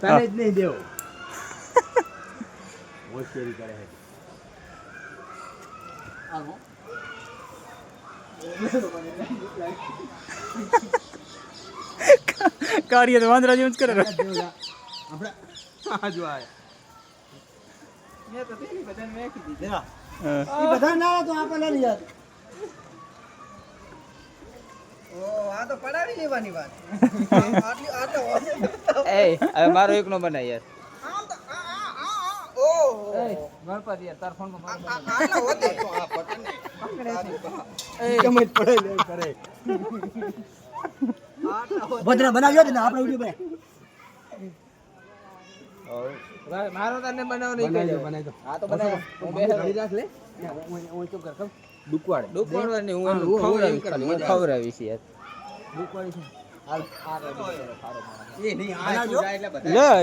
તને જ નહીં દેવો હોશિયારી કરે છે આવો કાર્ય તો વાંદરા જેવું જ કરે આપણે આ જો આ મેં તો તેની બધાને મેકી દીધી દેવા ઈ બધા ના તો આપણે લઈ યાર ઓ આ તો પડાવી લેવાની વાત આટલી આ તો એ હવે મારો એકનો બનાય યાર આમ તો ઓ ગણપતિ યાર તાર ફોનમાં મારો આટલા હોતે આ પતન પકડે છે ગમે પડે લે કરે આટલા હોતે ભદ્રા બનાવ્યો ને આપણે વિડિયો બને મારો તને બનાવ નહીં બનાવી દો હા તો બનાવ હું બે ઘડી રાખ લે ઓય તો કર દુકવાડ ડુકવાડવાની હું એનું ખવડાવીશ યાર દુકવાડી છે હાલ એ નહીં બનાવજો. એટલે બધા